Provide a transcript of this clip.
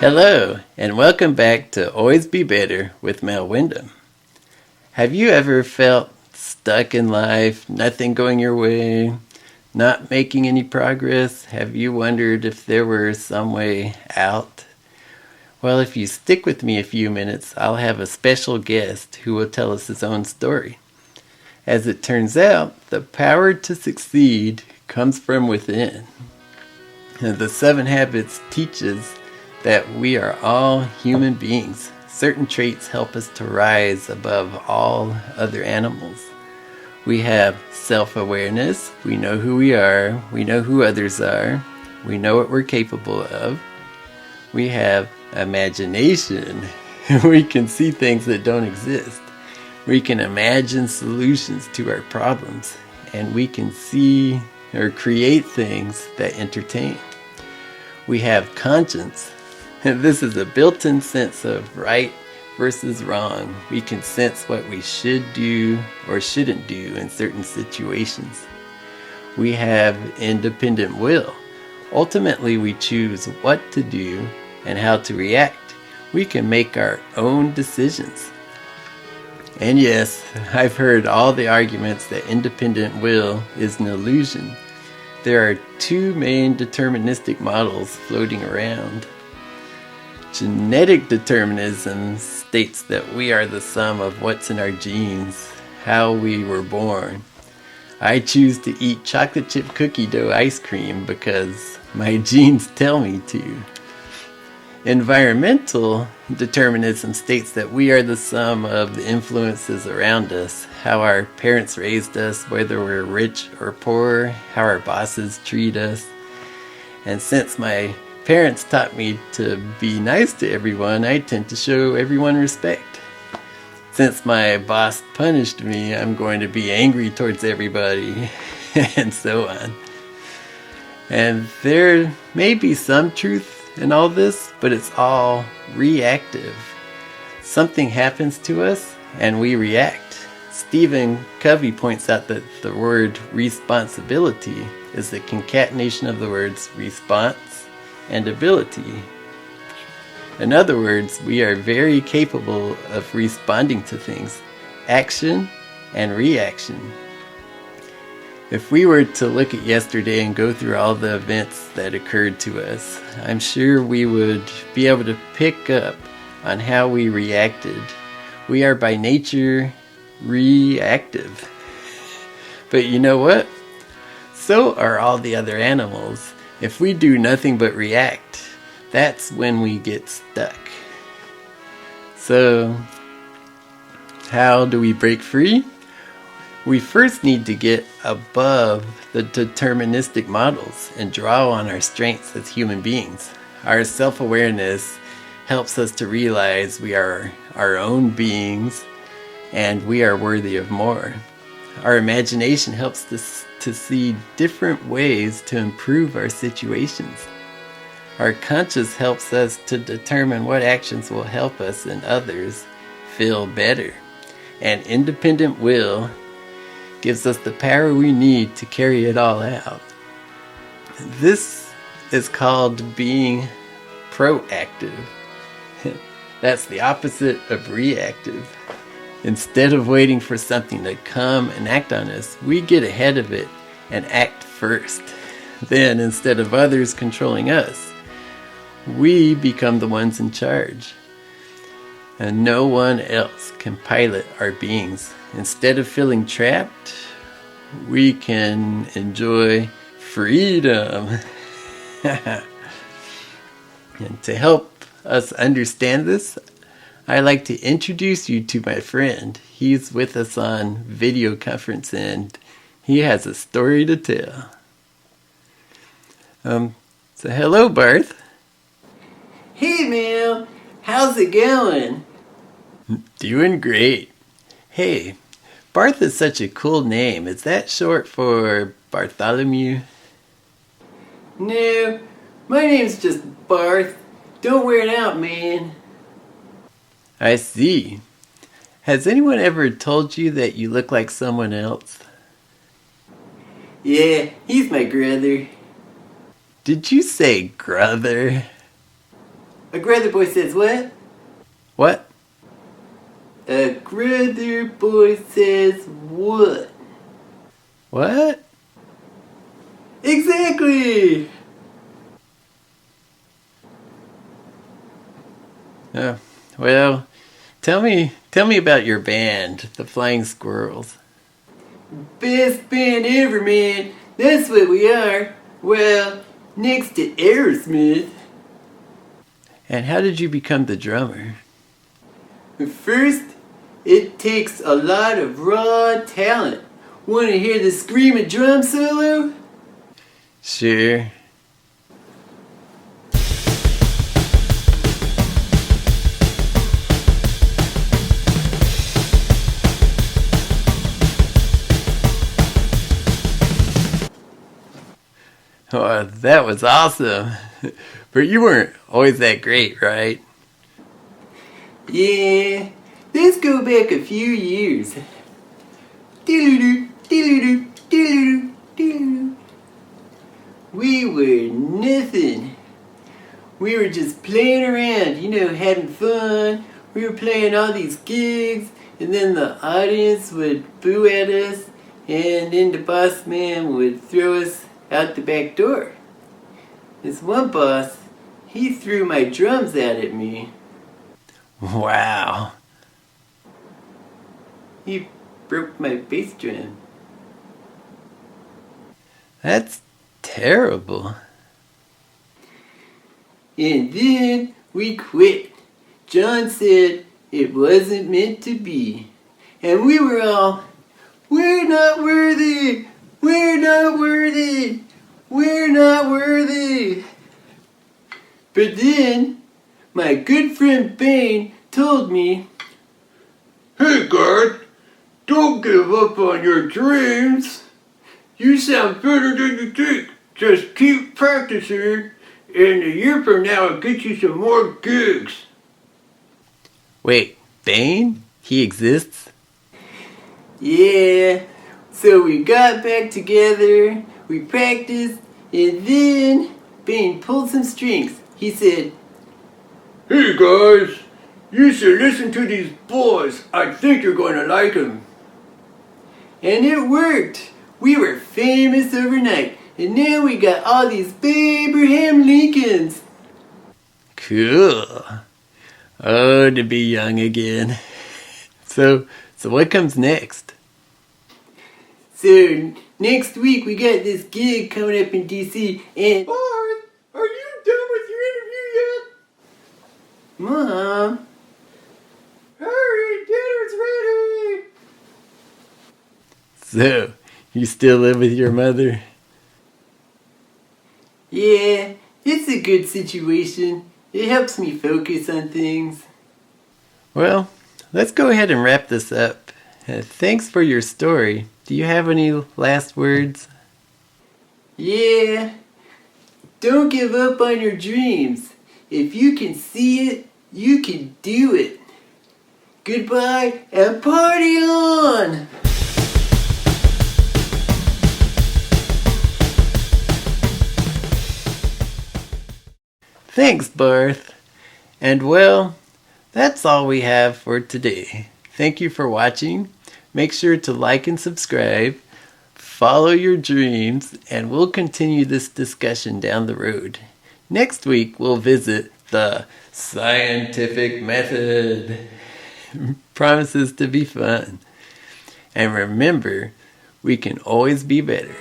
Hello, and welcome back to Always Be Better with Mel Wyndham. Have you ever felt stuck in life, nothing going your way, not making any progress? Have you wondered if there were some way out? Well, if you stick with me a few minutes, I'll have a special guest who will tell us his own story. As it turns out, the power to succeed comes from within. The 7 Habits teaches that we are all human beings. Certain traits help us to rise above all other animals. We have self-awareness. We know who we are. We know who others are. We know what we're capable of. We have imagination. We can see things that don't exist. We can imagine solutions to our problems. And we can see or create things that entertain. We have conscience. This is a built-in sense of right versus wrong. We can sense what we should do or shouldn't do in certain situations. We have independent will. Ultimately, we choose what to do and how to react. We can make our own decisions. And yes, I've heard all the arguments that independent will is an illusion. There are 2 main deterministic models floating around. Genetic determinism states that we are the sum of what's in our genes, how we were born. I choose to eat chocolate chip cookie dough ice cream because my genes tell me to. Environmental determinism states that we are the sum of the influences around us, how our parents raised us, whether we're rich or poor, how our bosses treat us. And since my parents taught me to be nice to everyone, I tend to show everyone respect. Since my boss punished me, I'm going to be angry towards everybody, and so on. And there may be some truth in all this, but it's all reactive. Something happens to us, and we react. Stephen Covey points out that the word responsibility is the concatenation of the words response and ability. In other words, we are very capable of responding to things, action and reaction. If we were to look at yesterday and go through all the events that occurred to us, I'm sure we would be able to pick up on how we reacted. We are by nature reactive. But you know what? So are all the other animals. If we do nothing but react, that's when we get stuck. So, how do we break free? We first need to get above the deterministic models and draw on our strengths as human beings. Our self-awareness helps us to realize we are our own beings and we are worthy of more. Our imagination helps us to see different ways to improve our situations. Our conscience helps us to determine what actions will help us and others feel better. And independent will gives us the power we need to carry it all out. This is called being proactive. That's the opposite of reactive. Instead of waiting for something to come and act on us, we get ahead of it and act first. Then, instead of others controlling us, we become the ones in charge. And no one else can pilot our beings. Instead of feeling trapped, we can enjoy freedom. And to help us understand this, I'd like to introduce you to my friend. He's with us on video conference and he has a story to tell. So hello, Barth. Hey, Mel. How's it going? Doing great. Hey, Barth is such a cool name. Is that short for Bartholomew? No, my name's just Barth. Don't wear it out, man. I see. Has anyone ever told you that you look like someone else? Yeah, he's my brother. Did you say grother? A grother boy says what? What? A grother boy says what? What? Exactly! Oh, well, tell me about your band, the Flying Squirrels. Best band ever, man. That's what we are. Well, next to Aerosmith. And how did you become the drummer? First, it takes a lot of raw talent. Want to hear the screaming drum solo? Sure. Oh, that was awesome. But you weren't always that great, right? Yeah, let's go back a few years. Doo-doo-doo, doo-doo-doo, doo-doo-doo, doo-doo-doo. We were nothing. We were just playing around, having fun. We were playing all these gigs, and then the audience would boo at us, and then the boss man would throw us out the back door. This one boss, he threw my drums out at me. Wow. He broke my bass drum. That's terrible. And then we quit. John said it wasn't meant to be. And we were all, we're not worthy! We're not worthy! We're not worthy! But then, my good friend Bane told me, "Hey Garth, don't give up on your dreams. You sound better than you think. Just keep practicing, and a year from now I'll get you some more gigs." Wait, Bane? He exists? Yeah, so we got back together, we practiced, and then Bane pulled some strings. He said, "Hey guys, you should listen to these boys. I think you're going to like them." And it worked. We were famous overnight, and now we got all these Abraham Lincolns. Cool. Oh, to be young again. So what comes next? So next week we got this gig coming up in DC, and Barth, are you done with your interview yet? Mom, hurry, dinner's ready. So, you still live with your mother? Yeah, it's a good situation. It helps me focus on things. Well, let's go ahead and wrap this up. Thanks for your story. Do you have any last words? Yeah, don't give up on your dreams. If you can see it, you can do it. Goodbye and party on! Thanks, Barth. And well, that's all we have for today. Thank you for watching. Make sure to like and subscribe. Follow your dreams, and we'll continue this discussion down the road. Next week, we'll visit the scientific method. Promises to be fun. And remember, we can always be better.